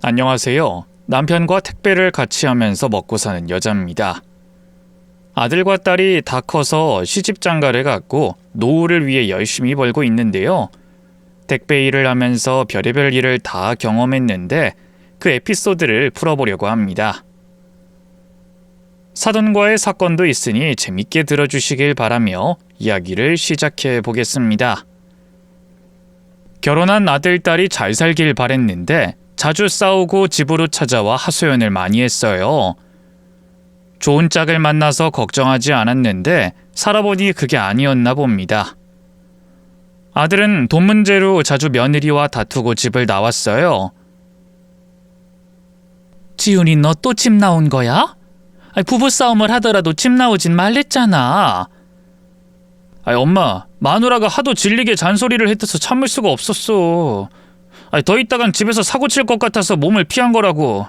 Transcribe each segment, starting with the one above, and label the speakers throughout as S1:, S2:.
S1: 안녕하세요. 남편과 택배를 같이 하면서 먹고 사는 여자입니다. 아들과 딸이 다 커서 시집장가를 갔고 노후를 위해 열심히 벌고 있는데요. 택배 일을 하면서 별의별 일을 다 경험했는데 그 에피소드를 풀어보려고 합니다. 사돈과의 사건도 있으니 재밌게 들어주시길 바라며 이야기를 시작해 보겠습니다. 결혼한 아들, 딸이 잘 살길 바랬는데 자주 싸우고 집으로 찾아와 하소연을 많이 했어요. 좋은 짝을 만나서 걱정하지 않았는데 살아보니 그게 아니었나 봅니다. 아들은 돈 문제로 자주 며느리와 다투고 집을 나왔어요. 지훈이 너 또 집 나온 거야? 부부싸움을 하더라도 집 나오진 말랬잖아. 엄마, 마누라가 하도 질리게 잔소리를 해대서 참을 수가 없었어. 더 있다간 집에서 사고 칠 것 같아서 몸을 피한 거라고.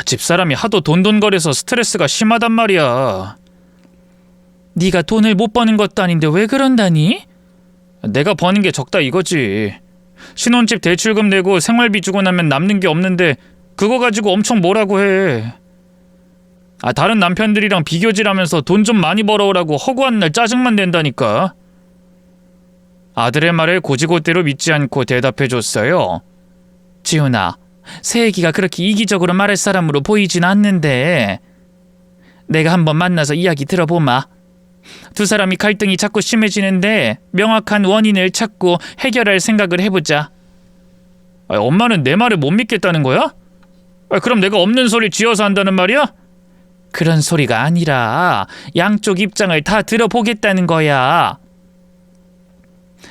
S1: 집사람이 하도 돈돈거려서 스트레스가 심하단 말이야. 네가 돈을 못 버는 것도 아닌데 왜 그런다니? 내가 버는 게 적다 이거지. 신혼집 대출금 내고 생활비 주고 나면 남는 게 없는데 그거 가지고 엄청 뭐라고 해. 다른 남편들이랑 비교질하면서 돈 좀 많이 벌어오라고 허구한 날 짜증만 낸다니까. 아들의 말을 고지고대로 믿지 않고 대답해줬어요. 지훈아, 새애기가 그렇게 이기적으로 말할 사람으로 보이진 않는데 내가 한번 만나서 이야기 들어보마. 두 사람이 갈등이 자꾸 심해지는데 명확한 원인을 찾고 해결할 생각을 해보자. 엄마는 내 말을 못 믿겠다는 거야? 그럼 내가 없는 소리 지어서 한다는 말이야? 그런 소리가 아니라 양쪽 입장을 다 들어보겠다는 거야.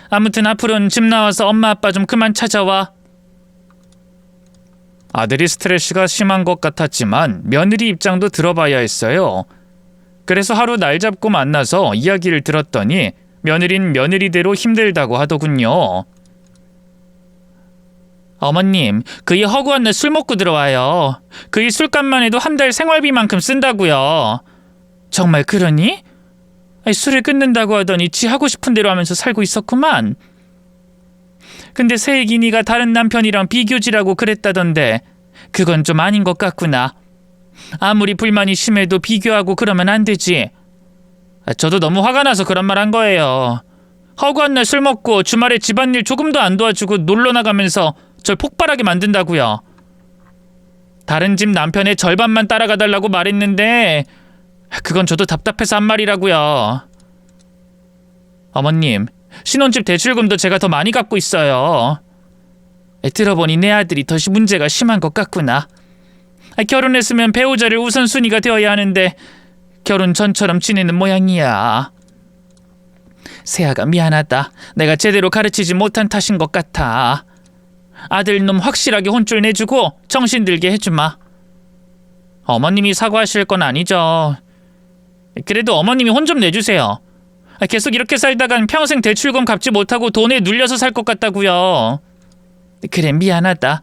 S1: 아무튼 앞으로는 집 나와서 엄마 아빠 좀 그만 찾아와. 아들이 스트레스가 심한 것 같았지만 며느리 입장도 들어봐야 했어요. 그래서 하루 날 잡고 만나서 이야기를 들었더니 며느린 며느리대로 힘들다고 하더군요. 어머님, 그이 허구한 날 술 먹고 들어와요. 그이 술값만 해도 한 달 생활비만큼 쓴다고요. 정말 그러니? 술을 끊는다고 하더니 지 하고 싶은 대로 하면서 살고 있었구만. 근데 새애기니가 다른 남편이랑 비교지라고 그랬다던데 그건 좀 아닌 것 같구나. 아무리 불만이 심해도 비교하고 그러면 안 되지. 저도 너무 화가 나서 그런 말 한 거예요. 허구한 날 술 먹고 주말에 집안일 조금도 안 도와주고 놀러 나가면서 절 폭발하게 만든다고요. 다른 집 남편의 절반만 따라가달라고 말했는데 그건 저도 답답해서 한 말이라고요. 어머님, 신혼집 대출금도 제가 더 많이 갚고 있어요. 들어보니 내 아들이 더 문제가 심한 것 같구나. 결혼했으면 배우자를 우선순위가 되어야 하는데 결혼 전처럼 지내는 모양이야. 세아가 미안하다. 내가 제대로 가르치지 못한 탓인 것 같아. 아들놈 확실하게 혼쭐 내주고 정신 들게 해주마. 어머님이 사과하실 건 아니죠. 그래도 어머님이 혼 좀 내주세요. 계속 이렇게 살다간 평생 대출금 갚지 못하고 돈에 눌려서 살 것 같다고요. 그래, 미안하다.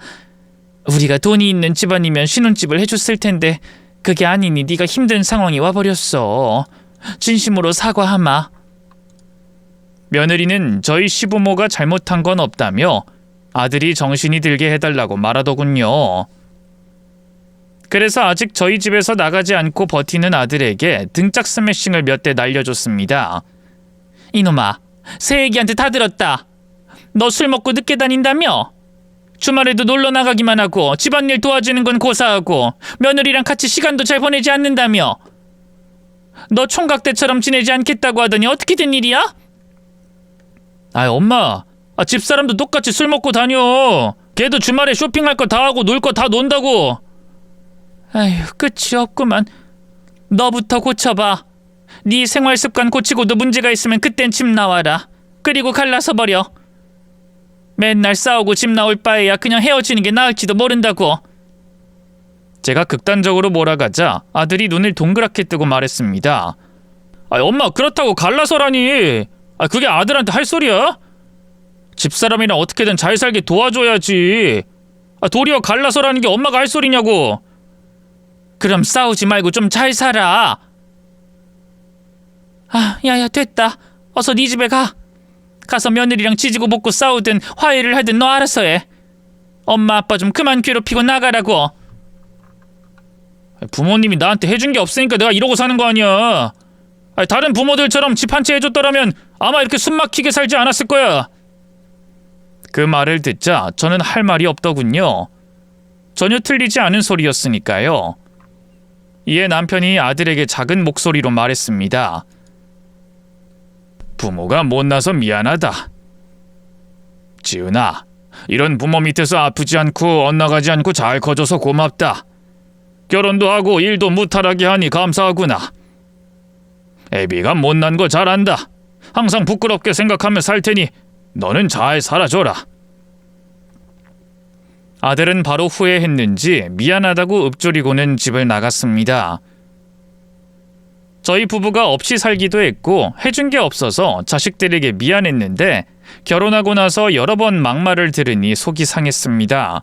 S1: 우리가 돈이 있는 집안이면 신혼집을 해줬을 텐데 그게 아니니 네가 힘든 상황이 와버렸어. 진심으로 사과하마. 며느리는 저희 시부모가 잘못한 건 없다며 아들이 정신이 들게 해달라고 말하더군요. 그래서 아직 저희 집에서 나가지 않고 버티는 아들에게 등짝 스매싱을 몇 대 날려줬습니다. 이놈아, 새애기한테 다 들었다. 너 술 먹고 늦게 다닌다며? 주말에도 놀러 나가기만 하고 집안일 도와주는 건 고사하고 며느리랑 같이 시간도 잘 보내지 않는다며? 너 총각 때처럼 지내지 않겠다고 하더니 어떻게 된 일이야? 엄마, 집사람도 똑같이 술 먹고 다녀. 걔도 주말에 쇼핑할 거 다 하고 놀 거 다 논다고. 아휴, 끝이 없구만. 너부터 고쳐봐. 네 생활 습관 고치고도 문제가 있으면 그땐 집 나와라. 그리고 갈라서 버려. 맨날 싸우고 집 나올 바에야 그냥 헤어지는 게 나을지도 모른다고. 제가 극단적으로 몰아가자 아들이 눈을 동그랗게 뜨고 말했습니다. 엄마, 그렇다고 갈라서라니. 그게 아들한테 할 소리야? 집사람이랑 어떻게든 잘 살게 도와줘야지. 도리어 갈라서라는 게 엄마가 할 소리냐고. 그럼 싸우지 말고 좀 잘 살아. 야야, 됐다. 어서 네 집에 가. 가서 며느리랑 지지고 볶고 싸우든 화해를 하든 너 알아서 해. 엄마 아빠 좀 그만 괴롭히고 나가라고. 부모님이 나한테 해준 게 없으니까 내가 이러고 사는 거 아니야. 다른 부모들처럼 집 한 채 해줬더라면 아마 이렇게 숨막히게 살지 않았을 거야. 그 말을 듣자 저는 할 말이 없더군요. 전혀 틀리지 않은 소리였으니까요. 이에 남편이 아들에게 작은 목소리로 말했습니다. 부모가 못나서 미안하다. 지은아, 이런 부모 밑에서 아프지 않고 엇나가지 않고 잘 커져서 고맙다. 결혼도 하고 일도 무탈하게 하니 감사하구나. 애비가 못난 거 잘 안다. 항상 부끄럽게 생각하며 살 테니 너는 잘 살아줘라. 아들은 바로 후회했는지 미안하다고 읊조리고는 집을 나갔습니다. 저희 부부가 없이 살기도 했고 해준 게 없어서 자식들에게 미안했는데 결혼하고 나서 여러 번 막말을 들으니 속이 상했습니다.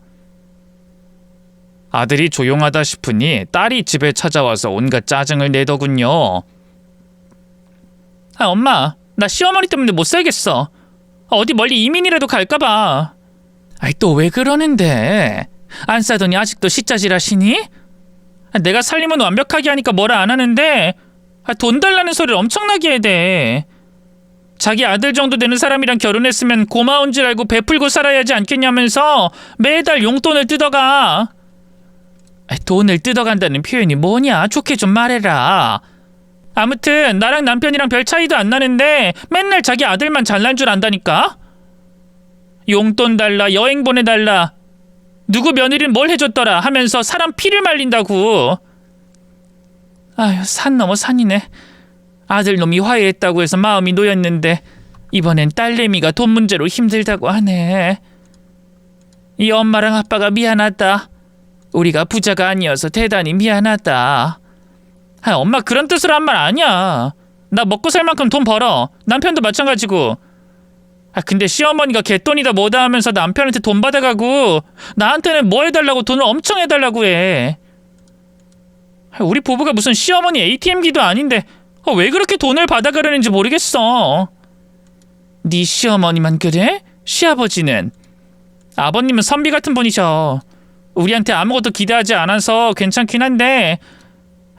S1: 아들이 조용하다 싶으니 딸이 집에 찾아와서 온갖 짜증을 내더군요. 엄마, 나 시어머니 때문에 못 살겠어. 어디 멀리 이민이라도 갈까봐. 또 왜 그러는데? 안 싸더니 아직도 시짜질 하시니? 내가 살림은 완벽하게 하니까 뭐라 안 하는데 돈 달라는 소리를 엄청나게 해대. 자기 아들 정도 되는 사람이랑 결혼했으면 고마운 줄 알고 베풀고 살아야 하지 않겠냐면서 매달 용돈을 뜯어가. 돈을 뜯어간다는 표현이 뭐냐? 좋게 좀 말해라. 아무튼 나랑 남편이랑 별 차이도 안 나는데 맨날 자기 아들만 잘난 줄 안다니까? 용돈 달라, 여행 보내달라, 누구 며느리는 뭘 해줬더라 하면서 사람 피를 말린다고. 아휴, 산 넘어 산이네. 아들놈이 화해했다고 해서 마음이 놓였는데 이번엔 딸내미가 돈 문제로 힘들다고 하네. 이 엄마랑 아빠가 미안하다. 우리가 부자가 아니어서 대단히 미안하다. 엄마 그런 뜻으로 한 말 아니야. 나 먹고 살 만큼 돈 벌어. 남편도 마찬가지고. 근데 시어머니가 개돈이다 뭐다 하면서 남편한테 돈 받아가고 나한테는 뭐 해달라고 돈을 엄청 해달라고 해. 우리 부부가 무슨 시어머니 ATM기도 아닌데 왜 그렇게 돈을 받아가려는지 모르겠어. 네 시어머니만 그래? 시아버지는? 아버님은 선비 같은 분이셔. 우리한테 아무것도 기대하지 않아서 괜찮긴 한데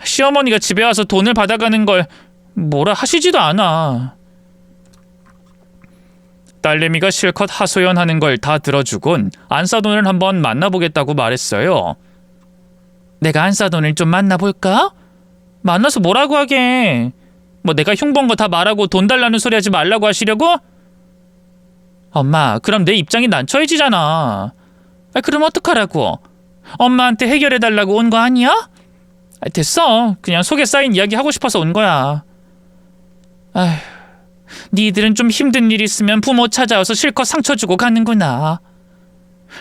S1: 시어머니가 집에 와서 돈을 받아가는 걸 뭐라 하시지도 않아. 딸내미가 실컷 하소연하는 걸 다 들어주곤 안싸돈을 한번 만나보겠다고 말했어요. 내가 안싸돈을 좀 만나볼까? 만나서 뭐라고 하게. 뭐 내가 흉본 거 다 말하고 돈 달라는 소리 하지 말라고 하시려고? 엄마, 그럼 내 입장이 난처해지잖아. 그럼 어떡하라고? 엄마한테 해결해달라고 온 거 아니야? 됐어. 그냥 속에 쌓인 이야기 하고 싶어서 온 거야. 아휴, 니들은 좀 힘든 일 있으면 부모 찾아와서 실컷 상처 주고 가는구나.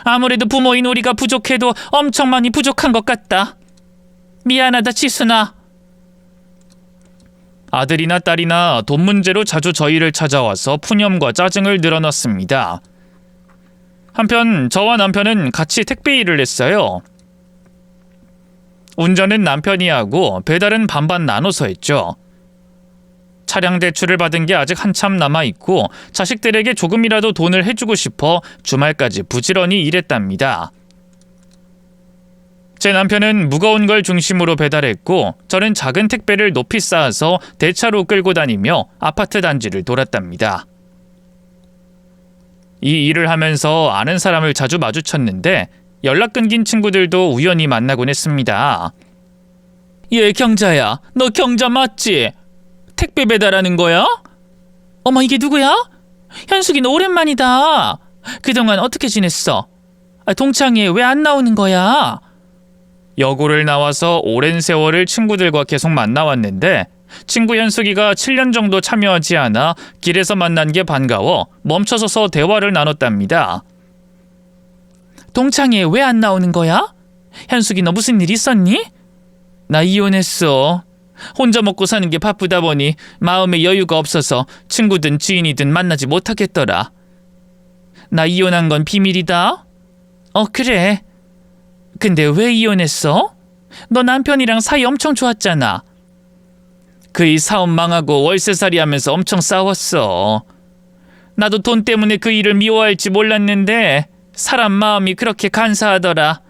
S1: 아무래도 부모인 우리가 부족해도 엄청 많이 부족한 것 같다. 미안하다, 지순아. 아들이나 딸이나 돈 문제로 자주 저희를 찾아와서 푸념과 짜증을 늘어놨습니다. 한편 저와 남편은 같이 택배 일을 했어요. 운전은 남편이 하고 배달은 반반 나눠서 했죠. 차량 대출을 받은 게 아직 한참 남아있고 자식들에게 조금이라도 돈을 해주고 싶어 주말까지 부지런히 일했답니다. 제 남편은 무거운 걸 중심으로 배달했고 저는 작은 택배를 높이 쌓아서 대차로 끌고 다니며 아파트 단지를 돌았답니다. 이 일을 하면서 아는 사람을 자주 마주쳤는데 연락 끊긴 친구들도 우연히 만나곤 했습니다. 얘 경자야, 너 경자 맞지? 택배 배달하는 거야? 어머, 이게 누구야? 현숙이, 너 오랜만이다. 그동안 어떻게 지냈어? 동창회 왜 안 나오는 거야? 여고를 나와서 오랜 세월을 친구들과 계속 만나왔는데 친구 현숙이가 7년 정도 참여하지 않아 길에서 만난 게 반가워 멈춰서서 대화를 나눴답니다. 동창회 왜 안 나오는 거야? 현숙이, 너 무슨 일 있었니? 나 이혼했어. 혼자 먹고 사는 게 바쁘다 보니 마음에 여유가 없어서 친구든 지인이든 만나지 못하겠더라. 나 이혼한 건 비밀이다. 그래. 근데 왜 이혼했어? 너 남편이랑 사이 엄청 좋았잖아. 그이 사업 망하고 월세살이 하면서 엄청 싸웠어. 나도 돈 때문에 그 일을 미워할지 몰랐는데 사람 마음이 그렇게 간사하더라.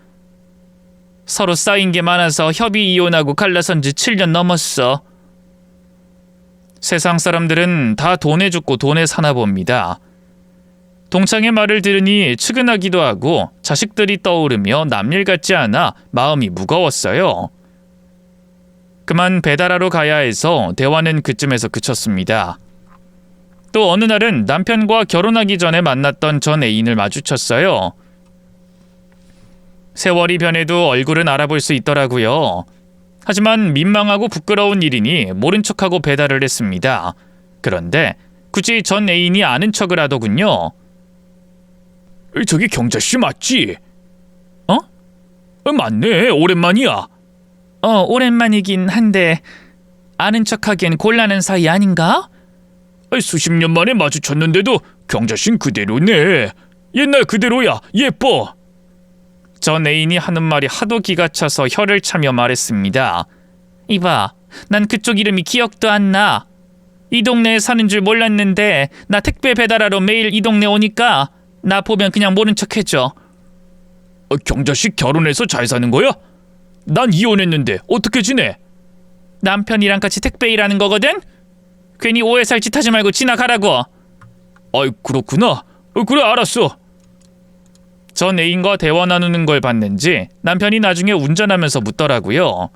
S1: 서로 쌓인 게 많아서 협의 이혼하고 갈라선 지 7년 넘었어. 세상 사람들은 다 돈에 죽고 돈에 사나 봅니다. 동창의 말을 들으니 측은하기도 하고 자식들이 떠오르며 남일 같지 않아 마음이 무거웠어요. 그만 배달하러 가야 해서 대화는 그쯤에서 그쳤습니다. 또 어느 날은 남편과 결혼하기 전에 만났던 전 애인을 마주쳤어요. 세월이 변해도 얼굴은 알아볼 수 있더라고요. 하지만 민망하고 부끄러운 일이니 모른 척하고 배달을 했습니다. 그런데 굳이 전 애인이 아는 척을 하더군요. 저기 경자씨 맞지? 어? 맞네. 오랜만이야. 오랜만이긴 한데 아는 척하기엔 곤란한 사이 아닌가? 수십 년 만에 마주쳤는데도 경자씨는 그대로네. 옛날 그대로야. 예뻐. 전 애인이 하는 말이 하도 기가 차서 혀를 차며 말했습니다. 이봐, 난 그쪽 이름이 기억도 안 나. 이 동네에 사는 줄 몰랐는데 나 택배 배달하러 매일 이 동네 오니까 나 보면 그냥 모른 척 해줘. 경자씨 결혼해서 잘 사는 거야? 난 이혼했는데 어떻게 지내? 남편이랑 같이 택배 일하는 거거든? 괜히 오해 살 짓 하지 말고 지나가라고. 아이, 그렇구나. 그래, 알았어. 전 애인과 대화 나누는 걸 봤는지 남편이 나중에 운전하면서 묻더라고요.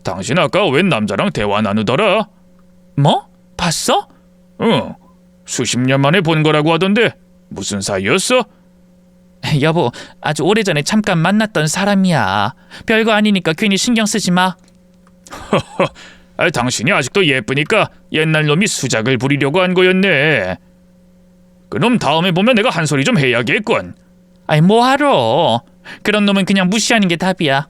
S1: 당신 아까 웬 남자랑 대화 나누더라? 뭐? 봤어? 응. 수십 년 만에 본 거라고 하던데 무슨 사이였어? 여보, 아주 오래전에 잠깐 만났던 사람이야. 별거 아니니까 괜히 신경 쓰지 마. 당신이 아직도 예쁘니까 옛날 놈이 수작을 부리려고 한 거였네. 그놈 다음에 보면 내가 한 소리 좀 해야겠군. 뭐하러. 그런 놈은 그냥 무시하는 게 답이야.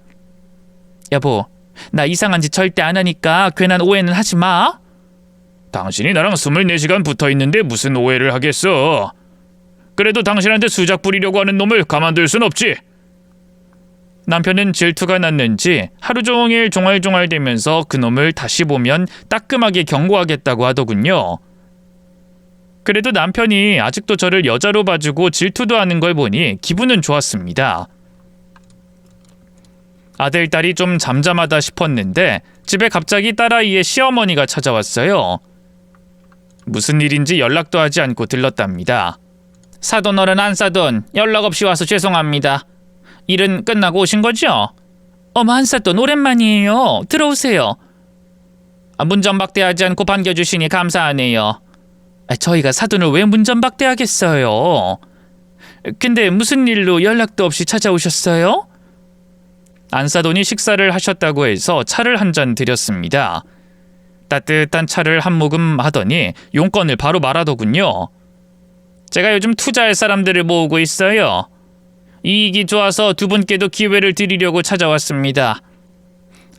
S1: 여보, 나 이상한 짓 절대 안 하니까 괜한 오해는 하지 마. 당신이 나랑 24시간 붙어있는데 무슨 오해를 하겠어. 그래도 당신한테 수작 부리려고 하는 놈을 가만둘 순 없지. 남편은 질투가 났는지 하루 종일 종알종알대면서 그놈을 다시 보면 따끔하게 경고하겠다고 하더군요. 그래도 남편이 아직도 저를 여자로 봐주고 질투도 하는 걸 보니 기분은 좋았습니다. 아들, 딸이 좀 잠잠하다 싶었는데 집에 갑자기 딸아이의 시어머니가 찾아왔어요. 무슨 일인지 연락도 하지 않고 들렀답니다. 사돈 어른 안사돈, 연락 없이 와서 죄송합니다. 일은 끝나고 오신 거죠? 어머, 안사돈 오랜만이에요. 들어오세요. 문전박대하지 않고 반겨주시니 감사하네요. 저희가 사돈을 왜 문전박대하겠어요? 근데 무슨 일로 연락도 없이 찾아오셨어요? 안사돈이 식사를 하셨다고 해서 차를 한 잔 드렸습니다. 따뜻한 차를 한 모금 하더니 용건을 바로 말하더군요. 제가 요즘 투자할 사람들을 모으고 있어요. 이익이 좋아서 두 분께도 기회를 드리려고 찾아왔습니다.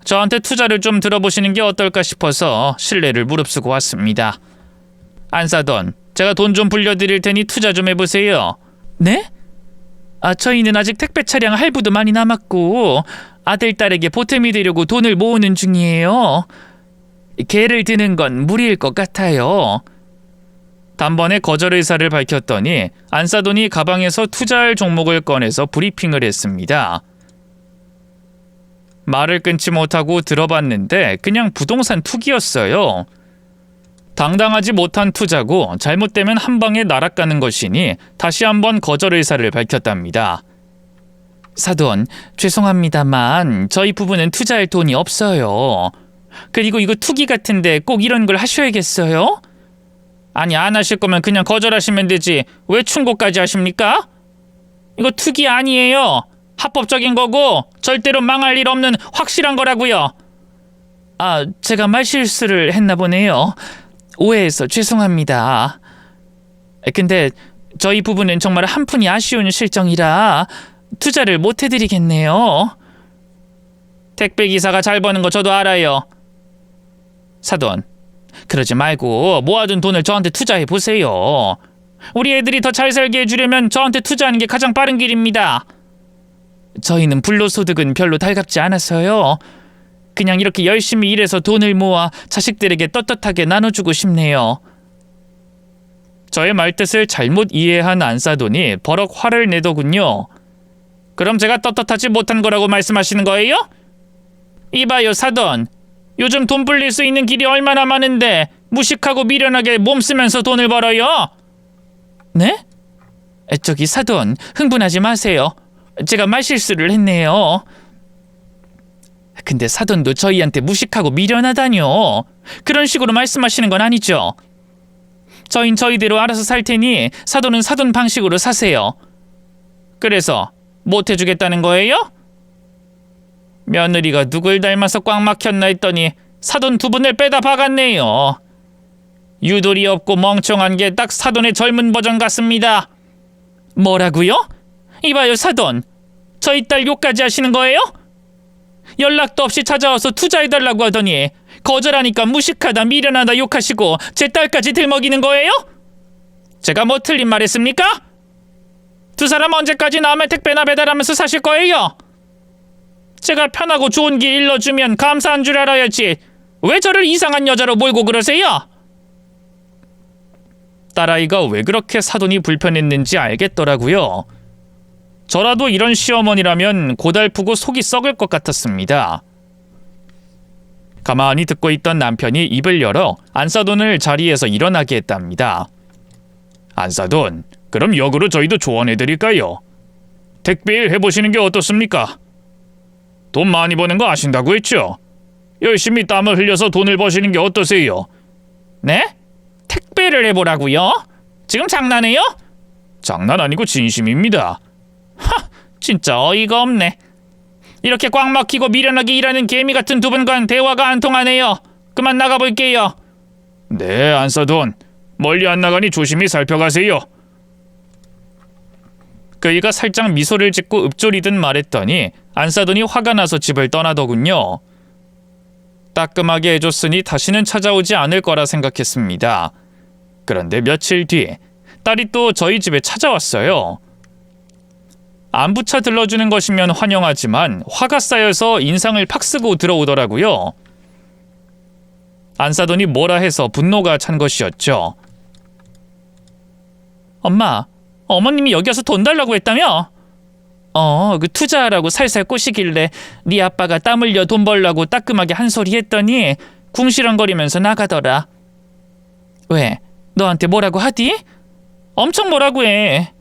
S1: 저한테 투자를 좀 들어보시는 게 어떨까 싶어서 신뢰를 무릅쓰고 왔습니다. 안사돈, 제가 돈 좀 불려드릴 테니 투자 좀 해보세요. 네? 저희는 아직 택배 차량 할부도 많이 남았고 아들, 딸에게 보탬이 되려고 돈을 모으는 중이에요. 개를 드는 건 무리일 것 같아요. 단번에 거절 의사를 밝혔더니 안사돈이 가방에서 투자할 종목을 꺼내서 브리핑을 했습니다. 말을 끊지 못하고 들어봤는데 그냥 부동산 투기였어요. 당당하지 못한 투자고 잘못되면 한 방에 날아가는 것이니 다시 한번 거절 의사를 밝혔답니다. 사돈, 죄송합니다만 저희 부부는 투자할 돈이 없어요. 그리고 이거 투기 같은데 꼭 이런 걸 하셔야겠어요? 아니, 안 하실 거면 그냥 거절하시면 되지 왜 충고까지 하십니까? 이거 투기 아니에요. 합법적인 거고 절대로 망할 일 없는 확실한 거라고요. 제가 말실수를 했나 보네요. 오해해서 죄송합니다. 근데 저희 부부는 정말 한 푼이 아쉬운 실정이라 투자를 못 해드리겠네요. 택배기사가 잘 버는 거 저도 알아요. 사돈, 그러지 말고 모아둔 돈을 저한테 투자해 보세요. 우리 애들이 더 잘 살게 해주려면 저한테 투자하는 게 가장 빠른 길입니다. 저희는 불로소득은 별로 달갑지 않아서요. 그냥 이렇게 열심히 일해서 돈을 모아 자식들에게 떳떳하게 나눠주고 싶네요. 저의 말뜻을 잘못 이해한 안사돈이 버럭 화를 내더군요. 그럼 제가 떳떳하지 못한 거라고 말씀하시는 거예요? 이봐요 사돈, 요즘 돈 불릴 수 있는 길이 얼마나 많은데 무식하고 미련하게 몸 쓰면서 돈을 벌어요? 네? 저기 사돈, 흥분하지 마세요. 제가 말실수를 했네요. 근데 사돈도 저희한테 무식하고 미련하다뇨. 그런 식으로 말씀하시는 건 아니죠? 저흰 저희대로 알아서 살 테니 사돈은 사돈 방식으로 사세요. 그래서 못 해주겠다는 거예요? 며느리가 누굴 닮아서 꽉 막혔나 했더니 사돈 두 분을 빼다 박았네요. 유돌이 없고 멍청한 게 딱 사돈의 젊은 버전 같습니다. 뭐라고요? 이봐요 사돈, 저희 딸 욕까지 하시는 거예요? 연락도 없이 찾아와서 투자해달라고 하더니 거절하니까 무식하다 미련하다 욕하시고 제 딸까지 들먹이는 거예요? 제가 뭐 틀린 말 했습니까? 두 사람 언제까지 남의 택배나 배달하면서 사실 거예요? 제가 편하고 좋은 길 일러주면 감사한 줄 알아야지 왜 저를 이상한 여자로 몰고 그러세요? 딸아이가 왜 그렇게 사돈이 불편했는지 알겠더라고요. 저라도 이런 시어머니라면 고달프고 속이 썩을 것 같았습니다. 가만히 듣고 있던 남편이 입을 열어 안사돈을 자리에서 일어나게 했답니다. 안사돈, 그럼 역으로 저희도 조언해드릴까요? 택배일 해보시는 게 어떻습니까? 돈 많이 버는 거 아신다고 했죠? 열심히 땀을 흘려서 돈을 버시는 게 어떠세요? 네? 택배를 해보라고요? 지금 장난해요? 장난 아니고 진심입니다. 하, 진짜 어이가 없네. 이렇게 꽉 막히고 미련하게 일하는 개미 같은 두 분과는 대화가 안 통하네요. 그만 나가볼게요. 네, 안사돈. 멀리 안 나가니 조심히 살펴가세요. 그이가 살짝 미소를 짓고 읊조리듯 말했더니 안사돈이 화가 나서 집을 떠나더군요. 따끔하게 해줬으니 다시는 찾아오지 않을 거라 생각했습니다. 그런데 며칠 뒤 딸이 또 저희 집에 찾아왔어요. 안부차 들러주는 것이면 환영하지만 화가 쌓여서 인상을 팍 쓰고 들어오더라고요. 안사돈이 뭐라 해서 분노가 찬 것이었죠. 엄마, 어머님이 여기 와서 돈 달라고 했다며? 그 투자하라고 살살 꼬시길래 네 아빠가 땀 흘려 돈 벌라고 따끔하게 한 소리 했더니 궁시렁거리면서 나가더라. 왜? 너한테 뭐라고 하디? 엄청 뭐라고 해.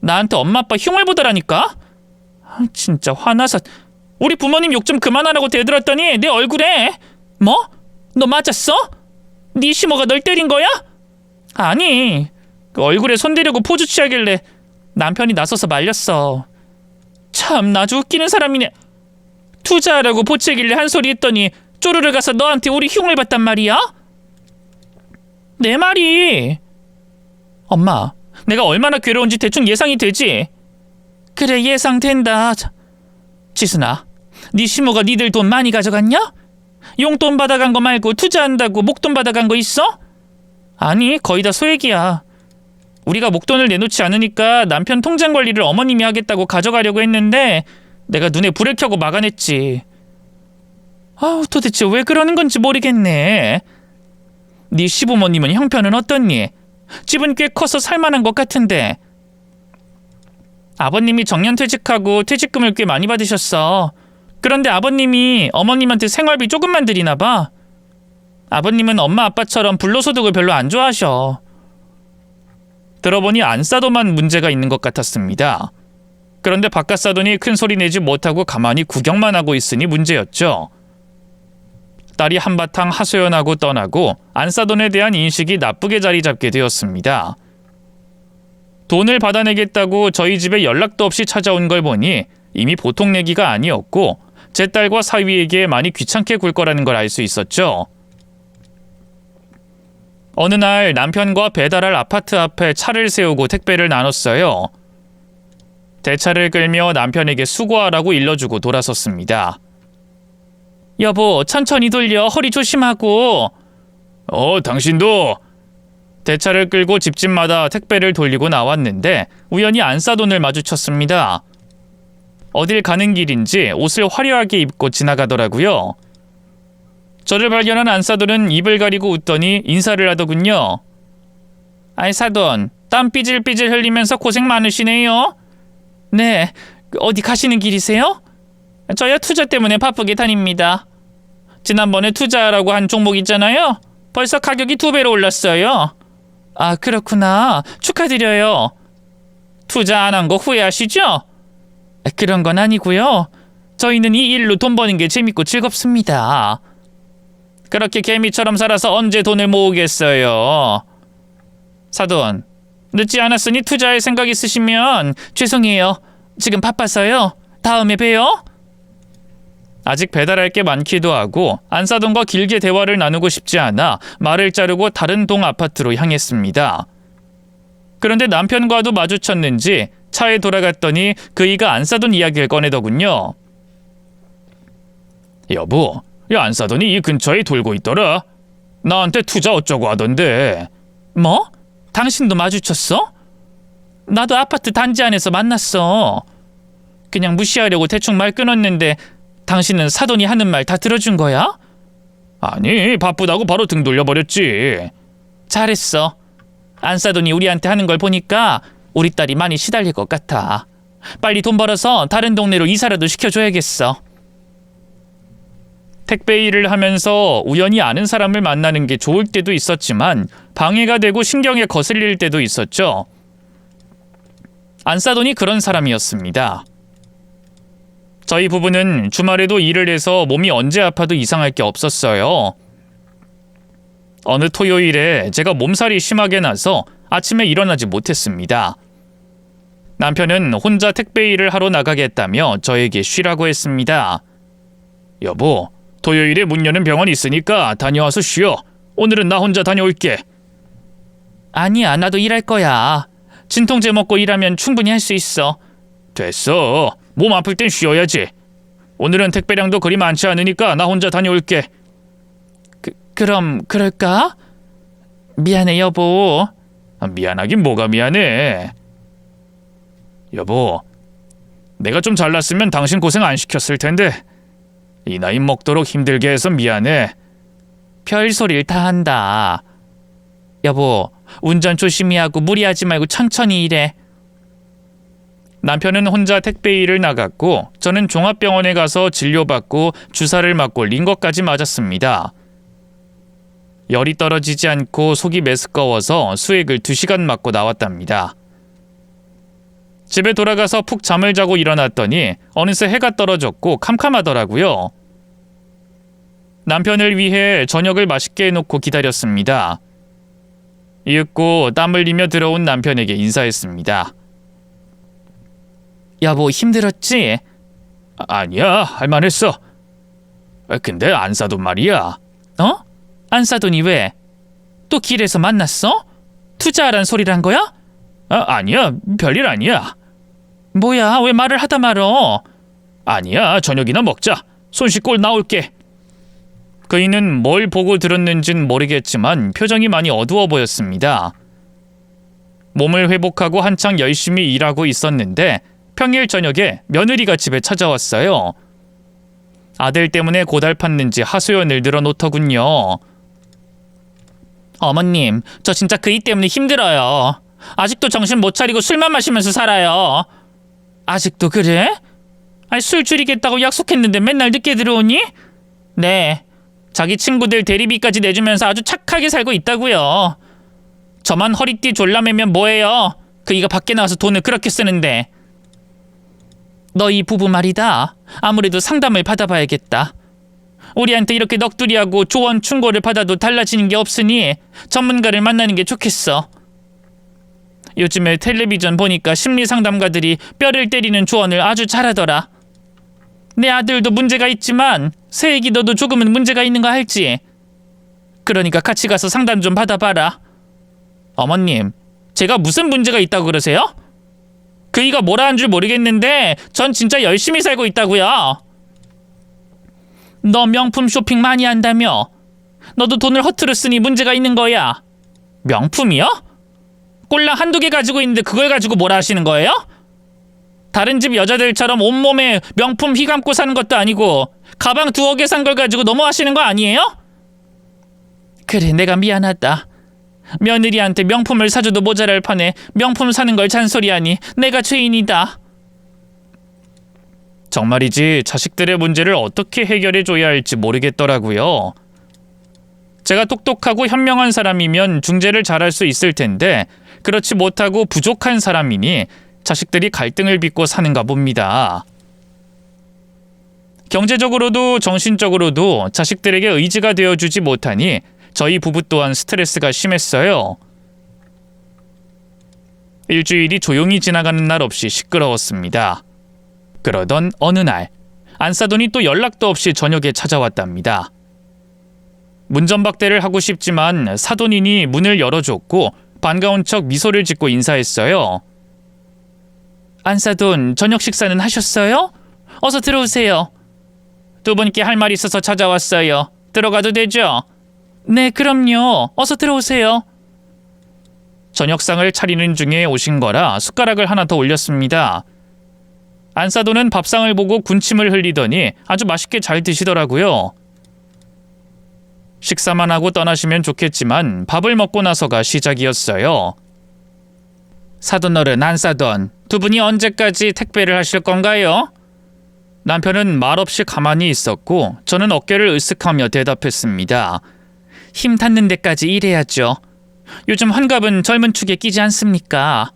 S1: 나한테 엄마 아빠 흉을 보더라니까? 진짜 화나서 우리 부모님 욕 좀 그만하라고 대들었더니 내 얼굴에 뭐? 너 맞았어? 네 시모가 널 때린 거야? 아니, 그 얼굴에 손 대려고 포즈 취하길래 남편이 나서서 말렸어. 참 아주 웃기는 사람이네. 투자하라고 보채길래 한 소리 했더니 쪼르르 가서 너한테 우리 흉을 봤단 말이야? 내 말이. 엄마, 내가 얼마나 괴로운지 대충 예상이 되지? 그래, 예상된다. 지순아, 네 시모가 니들 돈 많이 가져갔냐? 용돈 받아간 거 말고 투자한다고 목돈 받아간 거 있어? 아니, 거의 다 소액이야. 우리가 목돈을 내놓지 않으니까 남편 통장 관리를 어머님이 하겠다고 가져가려고 했는데 내가 눈에 불을 켜고 막아냈지. 도대체 왜 그러는 건지 모르겠네. 네 시부모님은 형편은 어떻니? 집은 꽤 커서 살만한 것 같은데. 아버님이 정년퇴직하고 퇴직금을 꽤 많이 받으셨어. 그런데 아버님이 어머님한테 생활비 조금만 드리나 봐. 아버님은 엄마 아빠처럼 불로소득을 별로 안 좋아하셔. 들어보니 안사돈만 문제가 있는 것 같았습니다. 그런데 바깥사돈이 큰 소리 내지 못하고 가만히 구경만 하고 있으니 문제였죠. 딸이 한바탕 하소연하고 떠나고 안사돈에 대한 인식이 나쁘게 자리 잡게 되었습니다. 돈을 받아내겠다고 저희 집에 연락도 없이 찾아온 걸 보니 이미 보통 내기가 아니었고 제 딸과 사위에게 많이 귀찮게 굴 거라는 걸 알 수 있었죠. 어느 날 남편과 배달할 아파트 앞에 차를 세우고 택배를 나눴어요. 대차를 끌며 남편에게 수고하라고 일러주고 돌아섰습니다. 여보, 천천히 돌려. 허리 조심하고. 당신도. 대차를 끌고 집집마다 택배를 돌리고 나왔는데 우연히 안사돈을 마주쳤습니다. 어딜 가는 길인지 옷을 화려하게 입고 지나가더라고요. 저를 발견한 안사돈은 입을 가리고 웃더니 인사를 하더군요. 아이 사돈, 땀 삐질삐질 흘리면서 고생 많으시네요. 네, 어디 가시는 길이세요? 저요 투자 때문에 바쁘게 다닙니다. 지난번에 투자라고 한 종목 있잖아요. 벌써 가격이 2배로 올랐어요. 아 그렇구나. 축하드려요. 투자 안 한 거 후회하시죠? 그런 건 아니고요. 저희는 이 일로 돈 버는 게 재밌고 즐겁습니다. 그렇게 개미처럼 살아서 언제 돈을 모으겠어요. 사돈, 늦지 않았으니 투자할 생각 있으시면 죄송해요. 지금 바빠서요. 다음에 봬요. 아직 배달할 게 많기도 하고 안사돈과 길게 대화를 나누고 싶지 않아 말을 자르고 다른 동 아파트로 향했습니다. 그런데 남편과도 마주쳤는지 차에 돌아갔더니 그이가 안사돈 이야기를 꺼내더군요. 여보, 야 안사돈이 이 근처에 돌고 있더라. 나한테 투자 어쩌고 하던데. 뭐? 당신도 마주쳤어? 나도 아파트 단지 안에서 만났어. 그냥 무시하려고 대충 말 끊었는데 당신은 사돈이 하는 말 다 들어준 거야? 아니, 바쁘다고 바로 등 돌려버렸지. 잘했어. 안사돈이 우리한테 하는 걸 보니까 우리 딸이 많이 시달릴 것 같아. 빨리 돈 벌어서 다른 동네로 이사라도 시켜줘야겠어. 택배 일을 하면서 우연히 아는 사람을 만나는 게 좋을 때도 있었지만 방해가 되고 신경에 거슬릴 때도 있었죠. 안사돈이 그런 사람이었습니다. 저희 부부는 주말에도 일을 해서 몸이 언제 아파도 이상할 게 없었어요. 어느 토요일에 제가 몸살이 심하게 나서 아침에 일어나지 못했습니다. 남편은 혼자 택배 일을 하러 나가겠다며 저에게 쉬라고 했습니다. 여보, 토요일에 문 여는 병원 있으니까 다녀와서 쉬어. 오늘은 나 혼자 다녀올게. 아니야, 나도 일할 거야. 진통제 먹고 일하면 충분히 할 수 있어. 됐어. 몸 아플 땐 쉬어야지. 오늘은 택배량도 그리 많지 않으니까 나 혼자 다녀올게. 그럼 그럴까? 미안해 여보. 미안하긴 뭐가 미안해. 여보, 내가 좀 잘났으면 당신 고생 안 시켰을 텐데 이 나이 먹도록 힘들게 해서 미안해. 별소리를 다 한다. 여보, 운전 조심히 하고 무리하지 말고 천천히 일해. 남편은 혼자 택배 일을 나갔고 저는 종합병원에 가서 진료받고 주사를 맞고 링거까지 맞았습니다. 열이 떨어지지 않고 속이 메스꺼워서 수액을 2시간 맞고 나왔답니다. 집에 돌아가서 푹 잠을 자고 일어났더니 어느새 해가 떨어졌고 캄캄하더라고요. 남편을 위해 저녁을 맛있게 해놓고 기다렸습니다. 이윽고 땀 흘리며 들어온 남편에게 인사했습니다. 여보, 힘들었지? 아니야, 할만했어. 근데 안사돈 말이야. 어? 안사돈이 왜? 또 길에서 만났어? 투자하란 소리란 거야? 아니야, 별일 아니야. 뭐야, 왜 말을 하다 말어? 아니야, 저녁이나 먹자. 손 씻고 나올게. 그이는 뭘 보고 들었는진 모르겠지만 표정이 많이 어두워 보였습니다. 몸을 회복하고 한창 열심히 일하고 있었는데 평일 저녁에 며느리가 집에 찾아왔어요. 아들 때문에 고달팠는지 하소연을 늘어놓더군요. 어머님, 저 진짜 그이 때문에 힘들어요. 아직도 정신 못 차리고 술만 마시면서 살아요. 아직도 그래? 아니, 술 줄이겠다고 약속했는데 맨날 늦게 들어오니? 네, 자기 친구들 대리비까지 내주면서 아주 착하게 살고 있다고요. 저만 허리띠 졸라매면 뭐해요? 그이가 밖에 나와서 돈을 그렇게 쓰는데. 너희 부부 말이다. 아무래도 상담을 받아봐야겠다. 우리한테 이렇게 넋두리하고 조언 충고를 받아도 달라지는 게 없으니 전문가를 만나는 게 좋겠어. 요즘에 텔레비전 보니까 심리상담가들이 뼈를 때리는 조언을 아주 잘하더라. 내 아들도 문제가 있지만 새애기 너도 조금은 문제가 있는 거 알지? 그러니까 같이 가서 상담 좀 받아봐라. 어머님, 제가 무슨 문제가 있다고 그러세요? 그이가 뭐라 한 줄 모르겠는데 전 진짜 열심히 살고 있다고요. 너 명품 쇼핑 많이 한다며? 너도 돈을 허투루 쓰니 문제가 있는 거야. 명품이요? 꼴랑 1-2개 가지고 있는데 그걸 가지고 뭐라 하시는 거예요? 다른 집 여자들처럼 온몸에 명품 휘감고 사는 것도 아니고 가방 2개 산 걸 가지고 너무하시는 거 아니에요? 그래, 내가 미안하다. 며느리한테 명품을 사줘도 모자랄 판에 명품 사는 걸 잔소리하니 내가 죄인이다. 정말이지 자식들의 문제를 어떻게 해결해줘야 할지 모르겠더라고요. 제가 똑똑하고 현명한 사람이면 중재를 잘할 수 있을 텐데 그렇지 못하고 부족한 사람이니 자식들이 갈등을 빚고 사는가 봅니다. 경제적으로도 정신적으로도 자식들에게 의지가 되어주지 못하니 저희 부부 또한 스트레스가 심했어요. 일주일이 조용히 지나가는 날 없이 시끄러웠습니다. 그러던 어느 날 안사돈이 또 연락도 없이 저녁에 찾아왔답니다. 문전박대를 하고 싶지만 사돈이니 문을 열어줬고 반가운 척 미소를 짓고 인사했어요. 안사돈, 저녁 식사는 하셨어요? 어서 들어오세요. 두 분께 할 말이 있어서 찾아왔어요. 들어가도 되죠? 네, 그럼요. 어서 들어오세요. 저녁상을 차리는 중에 오신 거라 숟가락을 하나 더 올렸습니다. 안사돈은 밥상을 보고 군침을 흘리더니 아주 맛있게 잘 드시더라고요. 식사만 하고 떠나시면 좋겠지만 밥을 먹고 나서가 시작이었어요. 사돈어른, 안사돈, 두 분이 언제까지 택배를 하실 건가요? 남편은 말없이 가만히 있었고 저는 어깨를 으쓱하며 대답했습니다. 힘 닿는 데까지 일해야죠. 요즘 환갑은 젊은 축에 끼지 않습니까?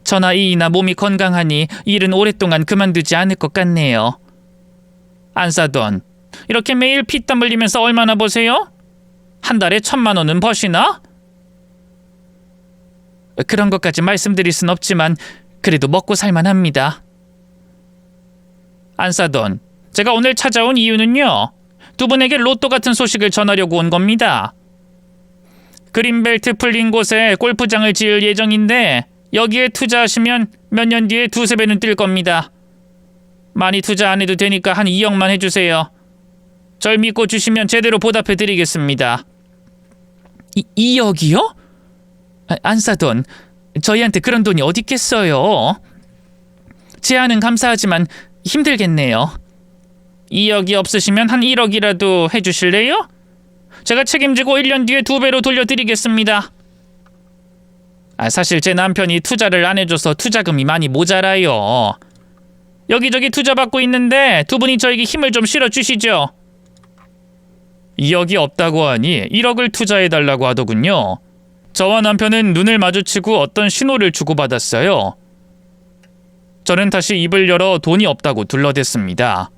S1: 저나 이이나 몸이 건강하니 일은 오랫동안 그만두지 않을 것 같네요. 안사돈, 이렇게 매일 피땀 흘리면서 얼마나 버세요? 한 달에 1,000만 원은 버시나? 그런 것까지 말씀드릴 순 없지만 그래도 먹고 살만합니다. 안사돈, 제가 오늘 찾아온 이유는요. 두 분에게 로또 같은 소식을 전하려고 온 겁니다. 그린벨트 풀린 곳에 골프장을 지을 예정인데 여기에 투자하시면 몇 년 뒤에 2~3배는 뛸 겁니다. 많이 투자 안 해도 되니까 한 2억만 해주세요. 절 믿고 주시면 제대로 보답해드리겠습니다. 2억이요? 안사돈, 저희한테 그런 돈이 어디 있겠어요? 제안은 감사하지만 힘들겠네요. 2억이 없으시면 한 1억이라도 해주실래요? 제가 책임지고 1년 뒤에 2배로 돌려드리겠습니다. 사실 제 남편이 투자를 안 해줘서 투자금이 많이 모자라요. 여기저기 투자받고 있는데 두 분이 저에게 힘을 좀 실어주시죠. 2억이 없다고 하니 1억을 투자해달라고 하더군요. 저와 남편은 눈을 마주치고 어떤 신호를 주고받았어요. 저는 다시 입을 열어 돈이 없다고 둘러댔습니다.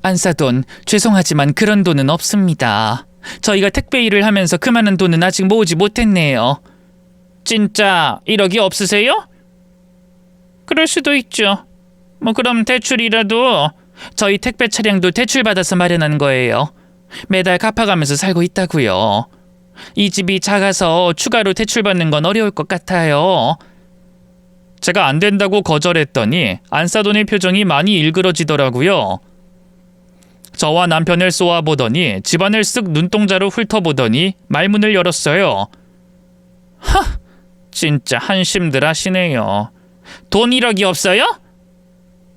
S1: 안사돈, 죄송하지만 그런 돈은 없습니다. 저희가 택배 일을 하면서 그만한 돈은 아직 모으지 못했네요. 진짜 1억이 없으세요? 그럴 수도 있죠. 그럼 대출이라도. 저희 택배 차량도 대출받아서 마련한 거예요. 매달 갚아가면서 살고 있다고요. 이 집이 작아서 추가로 대출받는 건 어려울 것 같아요. 제가 안 된다고 거절했더니 안사돈의 표정이 많이 일그러지더라고요. 저와 남편을 쏘아보더니 집안을 쓱 눈동자로 훑어보더니 말문을 열었어요. 하! 진짜 한심들 하시네요. 돈 1억이 없어요?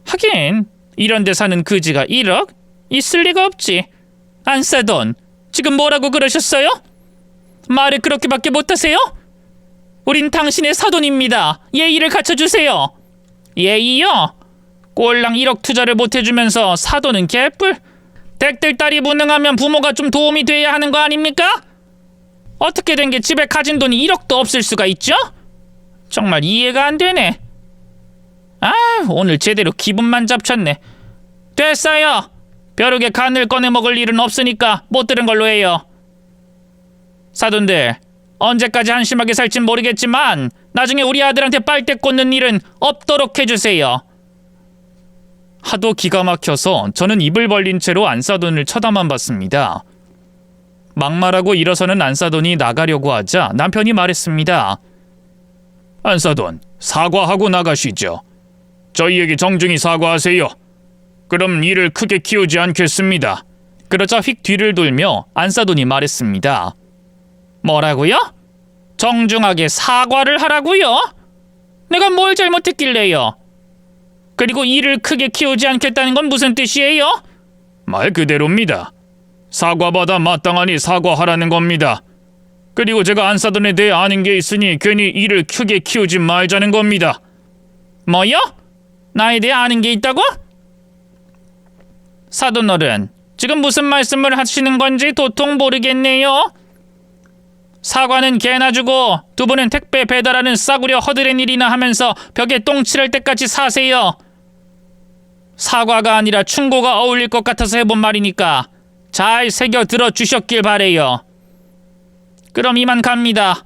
S1: 하긴 이런 데 사는 그지가 1억? 있을 리가 없지. 안사돈, 지금 뭐라고 그러셨어요? 말을 그렇게밖에 못하세요? 우린 당신의 사돈입니다. 예의를 갖춰주세요. 예의요? 꼴랑 1억 투자를 못해주면서 사돈은 개뿔? 댁들 딸이 무능하면 부모가 좀 도움이 돼야 하는 거 아닙니까? 어떻게 된 게 집에 가진 돈이 1억도 없을 수가 있죠? 정말 이해가 안 되네. 오늘 제대로 기분만 잡쳤네. 됐어요. 벼룩에 간을 꺼내 먹을 일은 없으니까 못 들은 걸로 해요. 사돈들, 언제까지 한심하게 살진 모르겠지만 나중에 우리 아들한테 빨대 꽂는 일은 없도록 해주세요. 하도 기가 막혀서 저는 입을 벌린 채로 안사돈을 쳐다만 봤습니다. 막말하고 일어서는 안사돈이 나가려고 하자 남편이 말했습니다. 안사돈, 사과하고 나가시죠. 저희에게 정중히 사과하세요. 그럼 일을 크게 키우지 않겠습니다. 그러자 휙 뒤를 돌며 안사돈이 말했습니다. 뭐라고요? 정중하게 사과를 하라고요? 내가 뭘 잘못했길래요? 그리고 일을 크게 키우지 않겠다는 건 무슨 뜻이에요? 말 그대로입니다. 사과받아 마땅하니 사과하라는 겁니다. 그리고 제가 안사돈에 대해 아는 게 있으니 괜히 이를 크게 키우지 말자는 겁니다. 뭐요? 나에 대해 아는 게 있다고? 사돈어른, 지금 무슨 말씀을 하시는 건지 도통 모르겠네요. 사과는 개나 주고 두 분은 택배 배달하는 싸구려 허드렛 일이나 하면서 벽에 똥 칠할 때까지 사세요. 사과가 아니라 충고가 어울릴 것 같아서 해본 말이니까 잘 새겨 들어 주셨길 바래요. 그럼 이만 갑니다.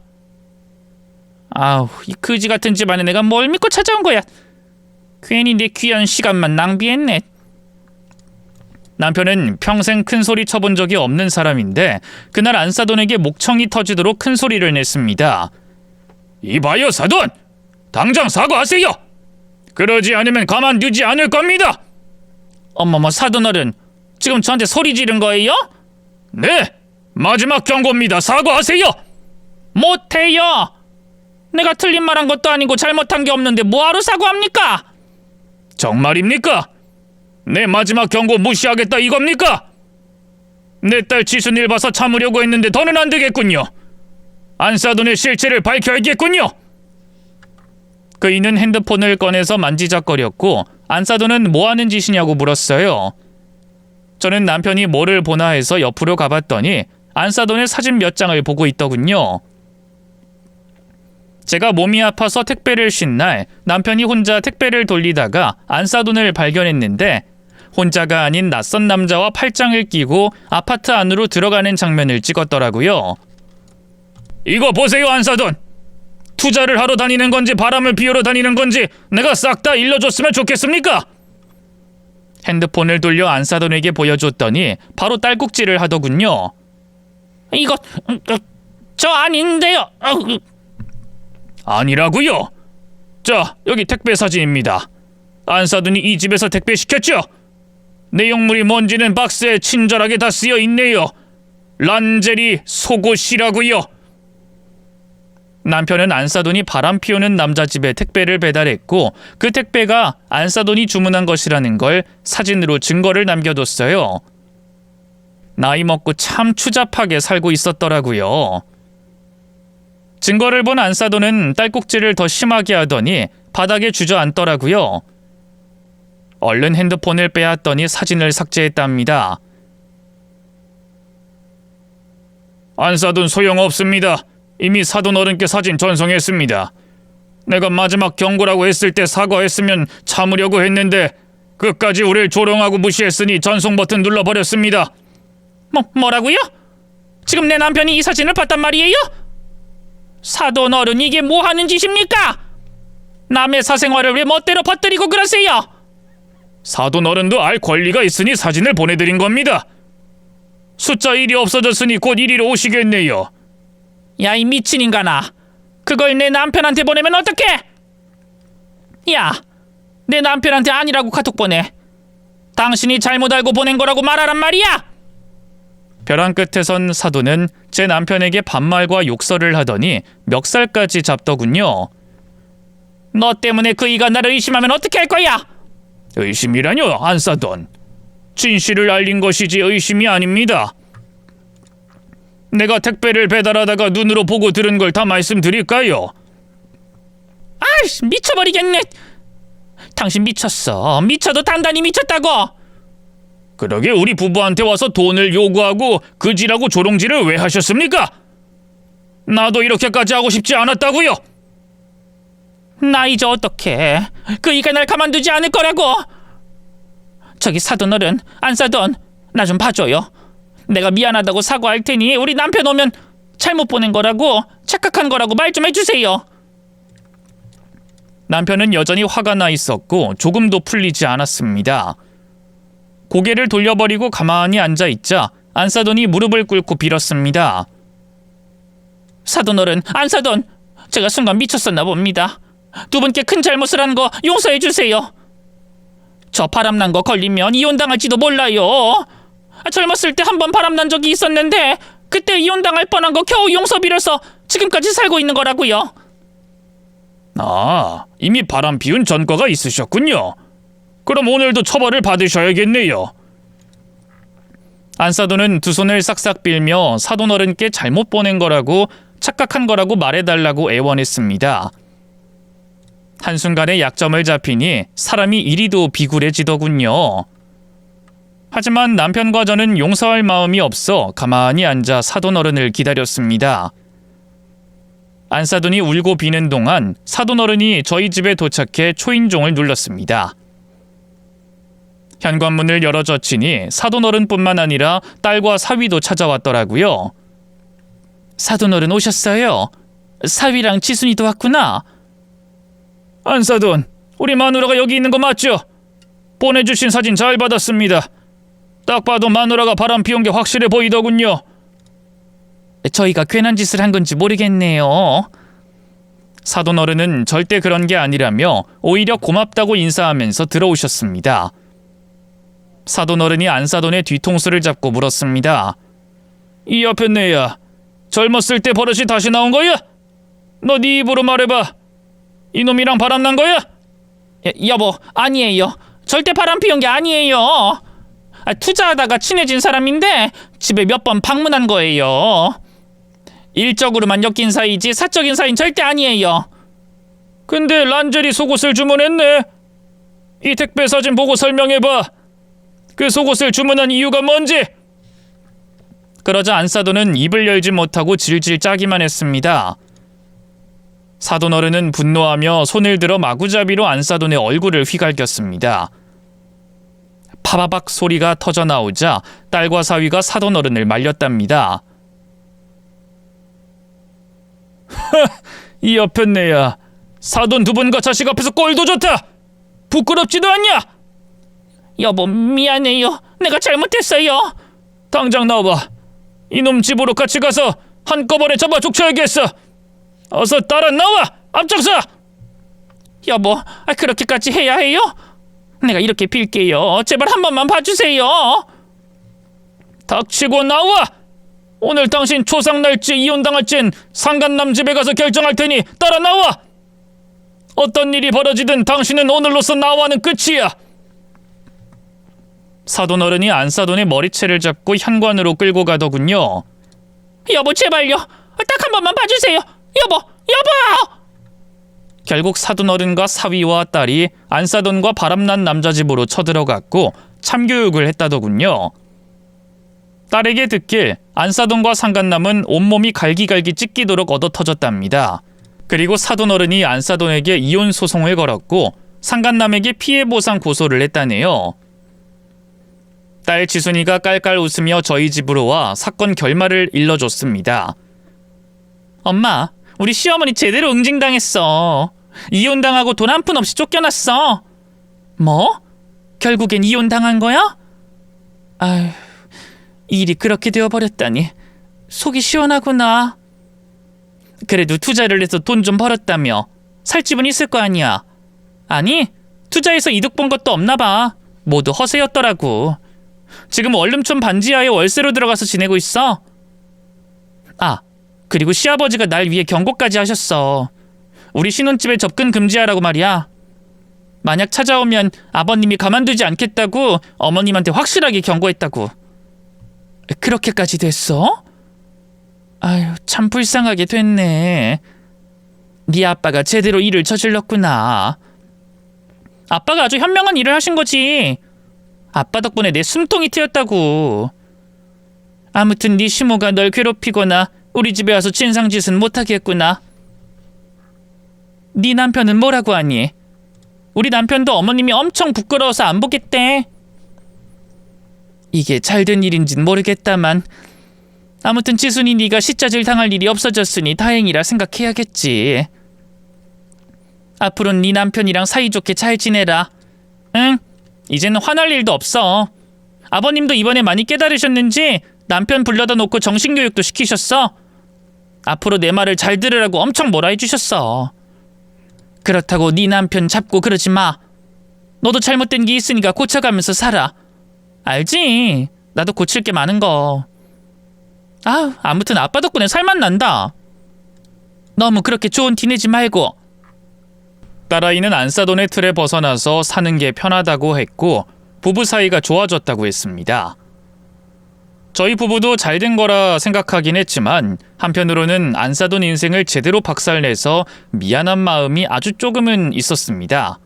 S1: 아우, 이 그지 같은 집안에 내가 뭘 믿고 찾아온 거야. 괜히 내 귀한 시간만 낭비했네. 남편은 평생 큰 소리 쳐본 적이 없는 사람인데 그날 안사돈에게 목청이 터지도록 큰 소리를 냈습니다. 이봐요 사돈! 당장 사과하세요! 그러지 않으면 가만두지 않을 겁니다! 어머머, 사돈어른, 지금 저한테 소리 지른 거예요? 네! 마지막 경고입니다. 사과하세요! 못해요! 내가 틀린 말 한 것도 아니고 잘못한 게 없는데 뭐하러 사과합니까? 정말입니까? 내 마지막 경고 무시하겠다 이겁니까? 내 딸 지순일 봐서 참으려고 했는데 더는 안 되겠군요. 안사돈의 실체를 밝혀야겠군요. 그이는 핸드폰을 꺼내서 만지작거렸고 안사돈은 뭐하는 짓이냐고 물었어요. 저는 남편이 뭐를 보나 해서 옆으로 가봤더니 안사돈의 사진 몇 장을 보고 있더군요. 제가 몸이 아파서 택배를 쉰 날 남편이 혼자 택배를 돌리다가 안사돈을 발견했는데 혼자가 아닌 낯선 남자와 팔짱을 끼고 아파트 안으로 들어가는 장면을 찍었더라고요. 이거 보세요 안사돈! 투자를 하러 다니는 건지 바람을 피우러 다니는 건지 내가 싹 다 일러줬으면 좋겠습니까? 핸드폰을 돌려 안사돈에게 보여줬더니 바로 딸꾹질을 하더군요. 이거 저 아닌데요. 아니라고요? 자, 여기 택배 사진입니다. 안사돈이 이 집에서 택배 시켰죠? 내용물이 뭔지는 박스에 친절하게 다 쓰여 있네요. 란제리 속옷이라고요. 남편은 안사돈이 바람 피우는 남자 집에 택배를 배달했고 그 택배가 안사돈이 주문한 것이라는 걸 사진으로 증거를 남겨뒀어요. 나이 먹고 참 추잡하게 살고 있었더라고요. 증거를 본 안사돈은 딸꾹질을 더 심하게 하더니 바닥에 주저앉더라고요. 얼른 핸드폰을 빼앗더니 사진을 삭제했답니다. 안사돈 소용없습니다. 이미 사돈 어른께 사진 전송했습니다. 내가 마지막 경고라고 했을 때 사과했으면 참으려고 했는데 끝까지 우릴 조롱하고 무시했으니 전송 버튼 눌러버렸습니다. 뭐라고요? 지금 내 남편이 이 사진을 봤단 말이에요? 사돈 어른, 이게 뭐 하는 짓입니까? 남의 사생활을 왜 멋대로 퍼뜨리고 그러세요? 사돈 어른도 알 권리가 있으니 사진을 보내드린 겁니다. 숫자 1이 없어졌으니 곧 1위로 오시겠네요. 야, 이 미친 인간아, 그걸 내 남편한테 보내면 어떡해? 야, 내 남편한테 아니라고 카톡 보내. 당신이 잘못 알고 보낸 거라고 말하란 말이야. 벼랑 끝에선 사돈은 제 남편에게 반말과 욕설을 하더니 멱살까지 잡더군요. 너 때문에 그이가 나를 의심하면 어떻게 할 거야? 의심이라뇨, 안사돈. 진실을 알린 것이지 의심이 아닙니다. 내가 택배를 배달하다가 눈으로 보고 들은 걸 다 말씀드릴까요? 아이씨, 미쳐버리겠네. 당신 미쳤어. 미쳐도 단단히 미쳤다고. 그러게 우리 부부한테 와서 돈을 요구하고 그지라고 조롱질을 왜 하셨습니까? 나도 이렇게까지 하고 싶지 않았다고요. 나 이제 어떡해. 그이가 날 가만두지 않을 거라고. 저기 사돈 어른, 안사돈, 나 좀 봐줘요. 내가 미안하다고 사과할 테니 우리 남편 오면 잘못 보낸 거라고, 착각한 거라고 말 좀 해주세요. 남편은 여전히 화가 나 있었고 조금도 풀리지 않았습니다. 고개를 돌려버리고 가만히 앉아있자 안사돈이 무릎을 꿇고 빌었습니다. 사돈 어른, 안사돈, 제가 순간 미쳤었나 봅니다. 두 분께 큰 잘못을 한 거 용서해 주세요. 저 바람난 거 걸리면 이혼당할지도 몰라요. 젊었을 때 한 번 바람난 적이 있었는데 그때 이혼당할 뻔한 거 겨우 용서 빌어서 지금까지 살고 있는 거라고요. 아, 이미 바람 피운 전과가 있으셨군요. 그럼 오늘도 처벌을 받으셔야겠네요. 안사돈은 두 손을 싹싹 빌며 사돈어른께 잘못 보낸 거라고, 착각한 거라고 말해달라고 애원했습니다. 한순간에 약점을 잡히니 사람이 이리도 비굴해지더군요. 하지만 남편과 저는 용서할 마음이 없어 가만히 앉아 사돈어른을 기다렸습니다. 안사돈이 울고 비는 동안 사돈어른이 저희 집에 도착해 초인종을 눌렀습니다. 현관문을 열어젖히니 사돈어른뿐만 아니라 딸과 사위도 찾아왔더라고요. 사돈어른 오셨어요? 사위랑 지순이도 왔구나. 안사돈, 우리 마누라가 여기 있는 거 맞죠? 보내주신 사진 잘 받았습니다. 딱 봐도 마누라가 바람 피운 게 확실해 보이더군요. 저희가 괜한 짓을 한 건지 모르겠네요. 사돈어른은 절대 그런 게 아니라며 오히려 고맙다고 인사하면서 들어오셨습니다. 사돈어른이 안사돈의 뒤통수를 잡고 물었습니다. 이 옆에 내야, 젊었을 때 버릇이 다시 나온 거야? 너 네 입으로 말해봐. 이놈이랑 바람난 거야? 여보, 아니에요. 절대 바람 피운 게 아니에요. 투자하다가 친해진 사람인데 집에 몇 번 방문한 거예요. 일적으로만 엮인 사이지 사적인 사이는 절대 아니에요. 근데 란제리 속옷을 주문했네. 이 택배 사진 보고 설명해봐. 그 속옷을 주문한 이유가 뭔지. 그러자 안사돈은 입을 열지 못하고 질질 짜기만 했습니다. 사돈어른은 분노하며 손을 들어 마구잡이로 안사돈의 얼굴을 휘갈겼습니다. 파바박 소리가 터져 나오자 딸과 사위가 사돈어른을 말렸답니다. 이 옆에 내야, 사돈 두 분과 자식 앞에서 꼴도 좋다. 부끄럽지도 않냐? 여보, 미안해요. 내가 잘못했어요. 당장 나와봐. 이놈 집으로 같이 가서 한꺼번에 잡아 족쳐야겠어. 어서 따라 나와! 앞장서! 여보, 그렇게까지 해야 해요? 내가 이렇게 빌게요. 제발 한 번만 봐주세요. 닥치고 나와! 오늘 당신 초상날지 이혼당할진 상간남 집에 가서 결정할 테니 따라 나와! 어떤 일이 벌어지든 당신은 오늘로서 나와는 끝이야. 사돈어른이 안사돈의 머리채를 잡고 현관으로 끌고 가더군요. 여보, 제발요. 딱 한 번만 봐주세요. 여보, 여보! 결국 사돈어른과 사위와 딸이 안사돈과 바람난 남자 집으로 쳐들어갔고 참교육을 했다더군요. 딸에게 듣길 안사돈과 상간남은 온몸이 갈기갈기 찢기도록 얻어터졌답니다. 그리고 사돈어른이 안사돈에게 이혼 소송을 걸었고 상간남에게 피해보상 고소를 했다네요. 딸 지순이가 깔깔 웃으며 저희 집으로 와 사건 결말을 일러줬습니다. 엄마, 우리 시어머니 제대로 응징당했어. 이혼당하고 돈 한 푼 없이 쫓겨났어. 뭐? 결국엔 이혼당한 거야? 아휴, 일이 그렇게 되어버렸다니 속이 시원하구나. 그래도 투자를 해서 돈 좀 벌었다며. 살 집은 있을 거 아니야. 아니, 투자해서 이득 본 것도 없나 봐. 모두 허세였더라고. 지금 원룸촌 반지하에 월세로 들어가서 지내고 있어. 아, 그리고 시아버지가 날 위해 경고까지 하셨어. 우리 신혼집에 접근 금지하라고 말이야. 만약 찾아오면 아버님이 가만두지 않겠다고 어머님한테 확실하게 경고했다고. 그렇게까지 됐어? 아유, 참 불쌍하게 됐네. 네 아빠가 제대로 일을 저질렀구나. 아빠가 아주 현명한 일을 하신 거지. 아빠 덕분에 내 숨통이 트였다고. 아무튼 네 시모가 널 괴롭히거나 우리 집에 와서 진상짓은 못하겠구나. 네 남편은 뭐라고 하니? 우리 남편도 어머님이 엄청 부끄러워서 안 보겠대. 이게 잘된 일인진 모르겠다만 아무튼 지순이 네가 시짜질 당할 일이 없어졌으니 다행이라 생각해야겠지. 앞으로는 네 남편이랑 사이좋게 잘 지내라. 응? 이제는 화날 일도 없어. 아버님도 이번에 많이 깨달으셨는지 남편 불러다 놓고 정신교육도 시키셨어. 앞으로 내 말을 잘 들으라고 엄청 뭐라 해주셨어. 그렇다고 네 남편 잡고 그러지 마. 너도 잘못된 게 있으니까 고쳐가면서 살아. 알지? 나도 고칠 게 많은 거. 아무튼 아빠 덕분에 살만 난다. 너무 그렇게 좋은 티 내지 말고. 딸아이는 안사돈의 틀에 벗어나서 사는 게 편하다고 했고 부부 사이가 좋아졌다고 했습니다. 저희 부부도 잘 된 거라 생각하긴 했지만 한편으로는 안 싸돈 인생을 제대로 박살내서 미안한 마음이 아주 조금은 있었습니다.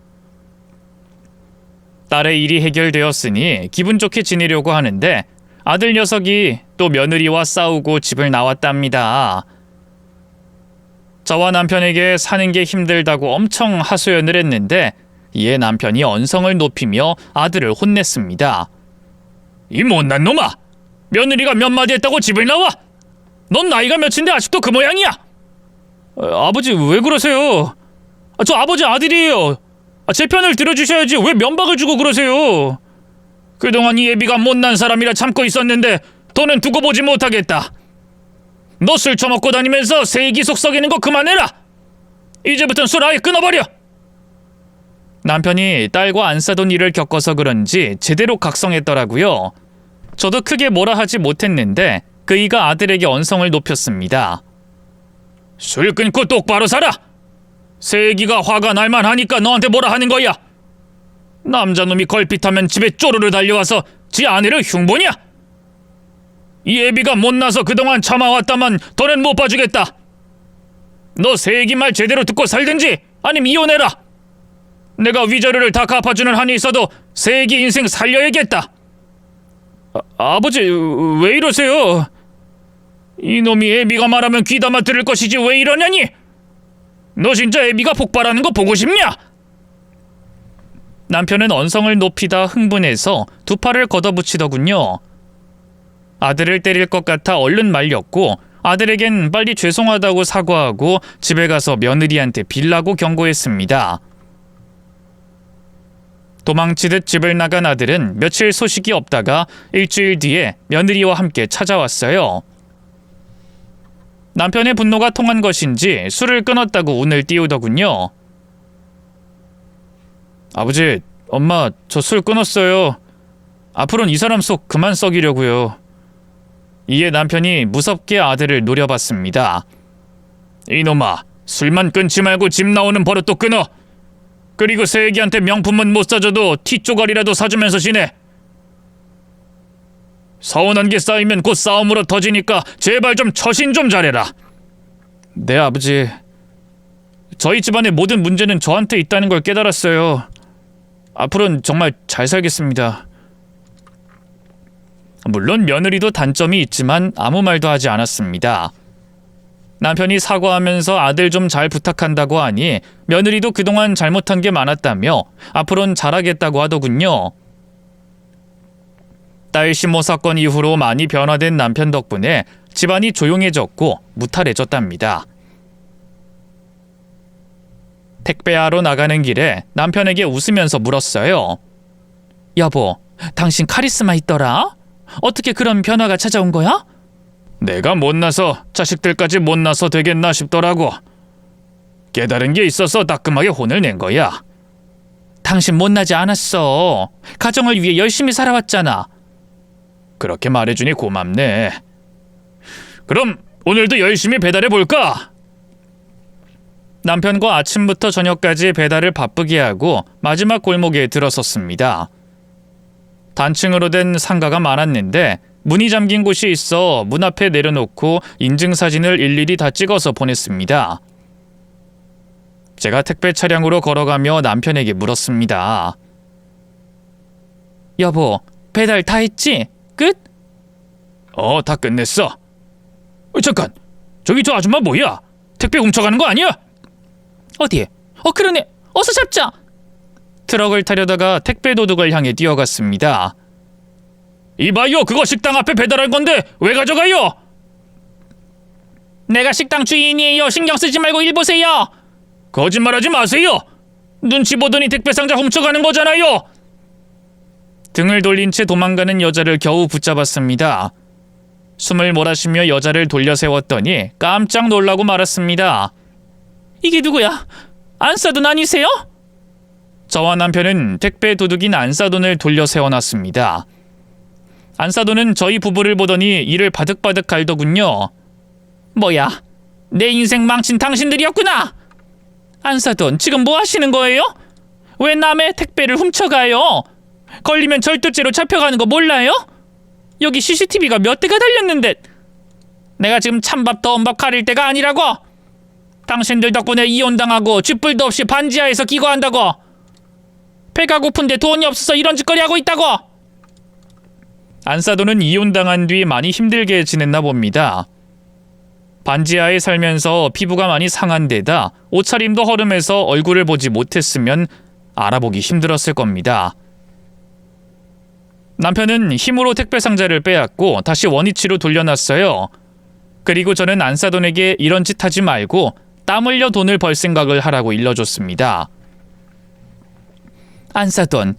S1: 딸의 일이 해결되었으니 기분 좋게 지내려고 하는데 아들 녀석이 또 며느리와 싸우고 집을 나왔답니다. 저와 남편에게 사는 게 힘들다고 엄청 하소연을 했는데 이에 남편이 언성을 높이며 아들을 혼냈습니다. 이 못난 놈아! 며느리가 몇 마디 했다고 집을 나와? 넌 나이가 몇인데 아직도 그 모양이야? 아버지 왜 그러세요? 저 아버지 아들이에요. 제 편을 들어주셔야지 왜 면박을 주고 그러세요? 그동안 이 애비가 못난 사람이라 참고 있었는데 더는 두고 보지 못하겠다. 너 술 처먹고 다니면서 세기 속 썩이는 거 그만해라. 이제부턴 술 아예 끊어버려. 남편이 딸과 안 싸돈 일을 겪어서 그런지 제대로 각성했더라고요. 저도 크게 뭐라 하지 못했는데 그이가 아들에게 언성을 높였습니다. 술 끊고 똑바로 살아. 세기가 화가 날만 하니까 너한테 뭐라 하는 거야. 남자놈이 걸핏하면 집에 쪼르르 달려와서 지 아내를 흉보냐? 이 애비가 못나서 그동안 참아왔다만 더는 못 봐주겠다. 너 세기 말 제대로 듣고 살든지 아님 이혼해라. 내가 위자료를 다 갚아주는 한이 있어도 세기 인생 살려야겠다. 아버지 왜 이러세요? 이놈이 애비가 말하면 귀담아 들을 것이지 왜 이러냐니? 너 진짜 애비가 폭발하는 거 보고 싶냐? 남편은 언성을 높이다 흥분해서 두 팔을 걷어붙이더군요. 아들을 때릴 것 같아 얼른 말렸고 아들에겐 빨리 죄송하다고 사과하고 집에 가서 며느리한테 빌라고 경고했습니다. 도망치듯 집을 나간 아들은 며칠 소식이 없다가 일주일 뒤에 며느리와 함께 찾아왔어요. 남편의 분노가 통한 것인지 술을 끊었다고 운을 띄우더군요. 아버지, 엄마, 저 술 끊었어요. 앞으로는 이 사람 속 그만 썩이려고요. 이에 남편이 무섭게 아들을 노려봤습니다. 이놈아, 술만 끊지 말고 집 나오는 버릇도 끊어. 그리고 새애기한테 명품은 못 사줘도 티조각이라도 사주면서 지내. 서운한 게 쌓이면 곧 싸움으로 터지니까 제발 좀 처신 좀 잘해라. 네, 아버지. 저희 집안의 모든 문제는 저한테 있다는 걸 깨달았어요. 앞으로는 정말 잘 살겠습니다. 물론 며느리도 단점이 있지만 아무 말도 하지 않았습니다. 남편이 사과하면서 아들 좀 잘 부탁한다고 하니 며느리도 그동안 잘못한 게 많았다며 앞으로는 잘하겠다고 하더군요. 딸 시모 사건 이후로 많이 변화된 남편 덕분에 집안이 조용해졌고 무탈해졌답니다. 택배하러 나가는 길에 남편에게 웃으면서 물었어요. 여보, 당신 카리스마 있더라? 어떻게 그런 변화가 찾아온 거야? 내가 못나서 자식들까지 못나서 되겠나 싶더라고. 깨달은 게 있어서 따끔하게 혼을 낸 거야. 당신 못나지 않았어. 가정을 위해 열심히 살아왔잖아. 그렇게 말해주니 고맙네. 그럼 오늘도 열심히 배달해볼까? 남편과 아침부터 저녁까지 배달을 바쁘게 하고 마지막 골목에 들어섰습니다. 단층으로 된 상가가 많았는데 문이 잠긴 곳이 있어 문 앞에 내려놓고 인증사진을 일일이 다 찍어서 보냈습니다. 제가 택배 차량으로 걸어가며 남편에게 물었습니다. 여보, 배달 다 했지? 끝? 다 끝냈어. 잠깐, 저기 저 아줌마 뭐야? 택배 훔쳐가는 거 아니야? 어디? 그러네. 어서 잡자. 트럭을 타려다가 택배 도둑을 향해 뛰어갔습니다. 이봐요, 그거 식당 앞에 배달할 건데 왜 가져가요? 내가 식당 주인이에요. 신경 쓰지 말고 일 보세요. 거짓말하지 마세요. 눈치 보더니 택배 상자 훔쳐가는 거잖아요. 등을 돌린 채 도망가는 여자를 겨우 붙잡았습니다. 숨을 몰아쉬며 여자를 돌려 세웠더니 깜짝 놀라고 말았습니다. 이게 누구야? 안싸돈 아니세요? 저와 남편은 택배 도둑인 안싸돈을 돌려 세워놨습니다. 안싸돈은 저희 부부를 보더니 이를 바득바득 갈더군요. 뭐야? 내 인생 망친 당신들이었구나. 안싸돈, 지금 뭐 하시는 거예요? 왜 남의 택배를 훔쳐가요? 걸리면 절도죄로 잡혀가는 거 몰라요? 여기 CCTV가 몇 대가 달렸는데 내가 지금 찬밥 더운 밥 가릴 때가 아니라고. 당신들 덕분에 이혼당하고 쥐뿔도 없이 반지하에서 기거한다고. 배가 고픈데 돈이 없어서 이런 짓거리 하고 있다고. 안사돈은 이혼당한 뒤 많이 힘들게 지냈나 봅니다. 반지하에 살면서 피부가 많이 상한 데다 옷차림도 허름해서 얼굴을 보지 못했으면 알아보기 힘들었을 겁니다. 남편은 힘으로 택배 상자를 빼앗고 다시 원위치로 돌려놨어요. 그리고 저는 안사돈에게 이런 짓 하지 말고 땀 흘려 돈을 벌 생각을 하라고 일러줬습니다. 안사돈,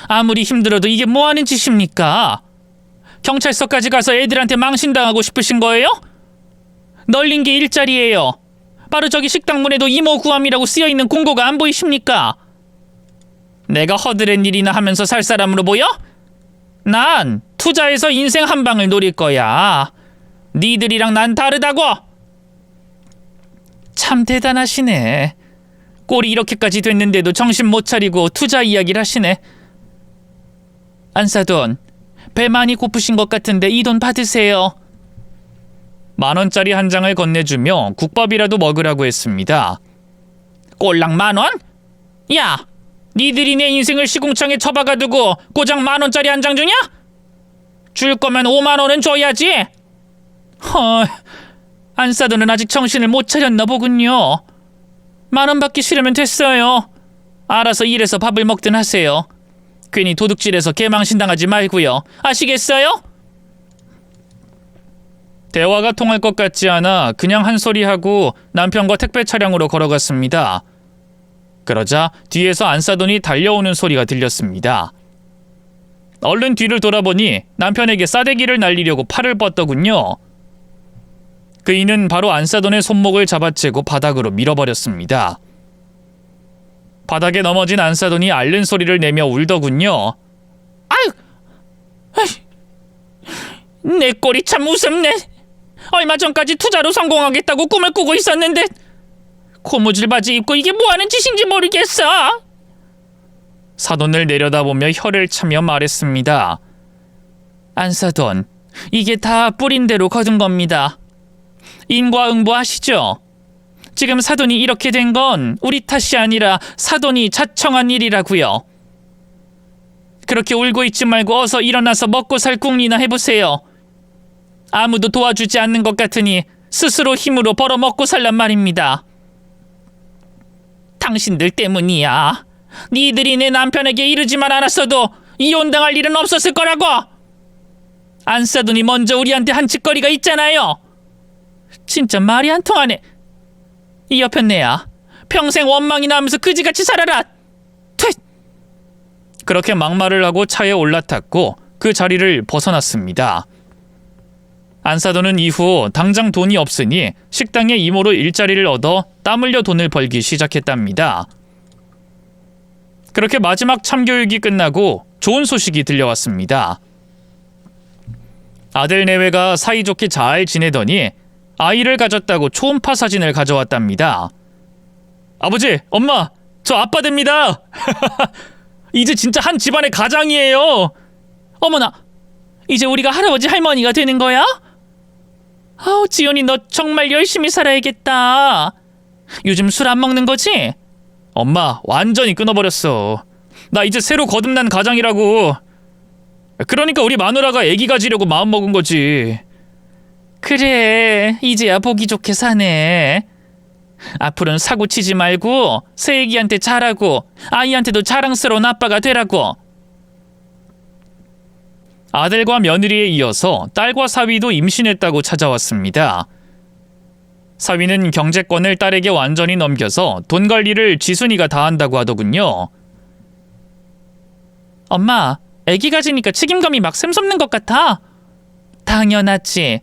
S1: 아무리 힘들어도 이게 뭐하는 짓입니까? 경찰서까지 가서 애들한테 망신당하고 싶으신 거예요? 널린 게 일자리예요. 바로 저기 식당 문에도 이모 구함이라고 쓰여있는 공고가 안 보이십니까? 내가 허드렛 일이나 하면서 살 사람으로 보여? 난 투자해서 인생 한 방을 노릴 거야. 니들이랑 난 다르다고. 참 대단하시네. 꼴이 이렇게까지 됐는데도 정신 못 차리고 투자 이야기를 하시네. 안사돈, 배 많이 고프신 것 같은데 이 돈 받으세요. 10,000원짜리 한 장을 건네주며 국밥이라도 먹으라고 했습니다. 꼴랑 10,000원? 야, 니들이 내 인생을 시궁창에 처박아두고 고작 10,000원짜리 한 장 주냐? 줄 거면 50,000원은 줘야지. 안사돈은 아직 정신을 못 차렸나 보군요. 10,000원 받기 싫으면 됐어요. 알아서 일해서 밥을 먹든 하세요. 괜히 도둑질해서 개망신당하지 말고요. 아시겠어요? 대화가 통할 것 같지 않아 그냥 한 소리 하고 남편과 택배 차량으로 걸어갔습니다. 그러자 뒤에서 안사돈이 달려오는 소리가 들렸습니다. 얼른 뒤를 돌아보니 남편에게 싸대기를 날리려고 팔을 뻗더군요. 그이는 바로 안사돈의 손목을 잡아채고 바닥으로 밀어버렸습니다. 바닥에 넘어진 안사돈이 앓는 소리를 내며 울더군요. 아유, 내 꼴이 참 우습네. 얼마 전까지 투자로 성공하겠다고 꿈을 꾸고 있었는데 고무줄 바지 입고 이게 뭐하는 짓인지 모르겠어. 사돈을 내려다보며 혀를 차며 말했습니다. 안사돈, 이게 다 뿌린 대로 거둔 겁니다. 인과응보 아시죠? 지금 사돈이 이렇게 된 건 우리 탓이 아니라 사돈이 자청한 일이라고요. 그렇게 울고 있지 말고 어서 일어나서 먹고 살 궁리나 해보세요. 아무도 도와주지 않는 것 같으니 스스로 힘으로 벌어 먹고 살란 말입니다. 당신들 때문이야. 니들이 내 남편에게 이르지만 않았어도 이혼당할 일은 없었을 거라고. 안사돈이 먼저 우리한테 한 짓거리가 있잖아요. 진짜 말이 안 통하네. 이 여편네야, 평생 원망이나 하면서 그지같이 살아라. 퇴! 그렇게 막말을 하고 차에 올라탔고 그 자리를 벗어났습니다. 안사돈은 이후 당장 돈이 없으니 식당에 이모로 일자리를 얻어 땀 흘려 돈을 벌기 시작했답니다. 그렇게 마지막 참교육이 끝나고 좋은 소식이 들려왔습니다. 아들 내외가 사이좋게 잘 지내더니 아이를 가졌다고 초음파 사진을 가져왔답니다. 아버지, 엄마, 저 아빠 됩니다. 이제 진짜 한 집안의 가장이에요. 어머나, 이제 우리가 할아버지 할머니가 되는 거야? 아우, 지연이 너 정말 열심히 살아야겠다. 요즘 술 안 먹는 거지? 엄마, 완전히 끊어버렸어. 나 이제 새로 거듭난 가장이라고. 그러니까 우리 마누라가 애기 가지려고 마음먹은 거지. 그래, 이제야 보기 좋게 사네. 앞으로는 사고 치지 말고 새애기한테 잘하고 아이한테도 자랑스러운 아빠가 되라고. 아들과 며느리에 이어서 딸과 사위도 임신했다고 찾아왔습니다. 사위는 경제권을 딸에게 완전히 넘겨서 돈 관리를 지순이가 다 한다고 하더군요. 엄마, 애기 가지니까 책임감이 막 샘솟는 것 같아. 당연하지.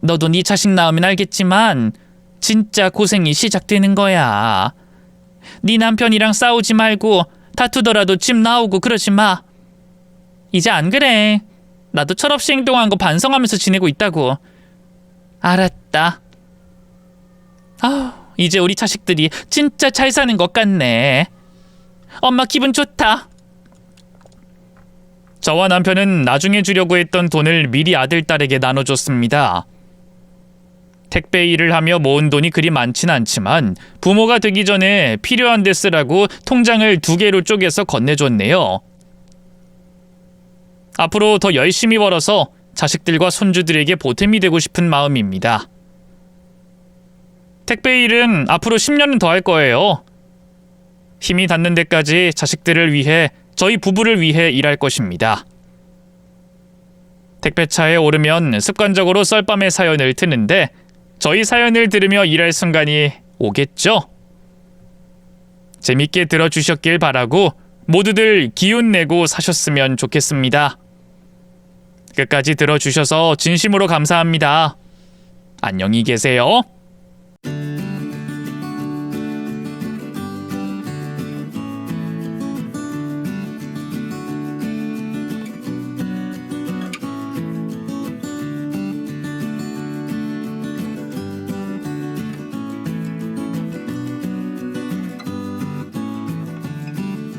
S1: 너도 네 자식 낳으면 알겠지만 진짜 고생이 시작되는 거야. 네 남편이랑 싸우지 말고 다투더라도 집 나오고 그러지 마. 이제 안 그래. 나도 철없이 행동한 거 반성하면서 지내고 있다고. 알았다. 아우, 이제 우리 자식들이 진짜 잘 사는 것 같네. 엄마 기분 좋다. 저와 남편은 나중에 주려고 했던 돈을 미리 아들딸에게 나눠줬습니다. 택배 일을 하며 모은 돈이 그리 많진 않지만 부모가 되기 전에 필요한 데 쓰라고 통장을 2개로 쪼개서 건네줬네요. 앞으로 더 열심히 벌어서 자식들과 손주들에게 보탬이 되고 싶은 마음입니다. 택배 일은 앞으로 10년은 더 할 거예요. 힘이 닿는 데까지 자식들을 위해, 저희 부부를 위해 일할 것입니다. 택배차에 오르면 습관적으로 썰밤의 사연을 트는데 저희 사연을 들으며 일할 순간이 오겠죠? 재밌게 들어주셨길 바라고 모두들 기운 내고 사셨으면 좋겠습니다. 끝까지 들어주셔서 진심으로 감사합니다. 안녕히 계세요.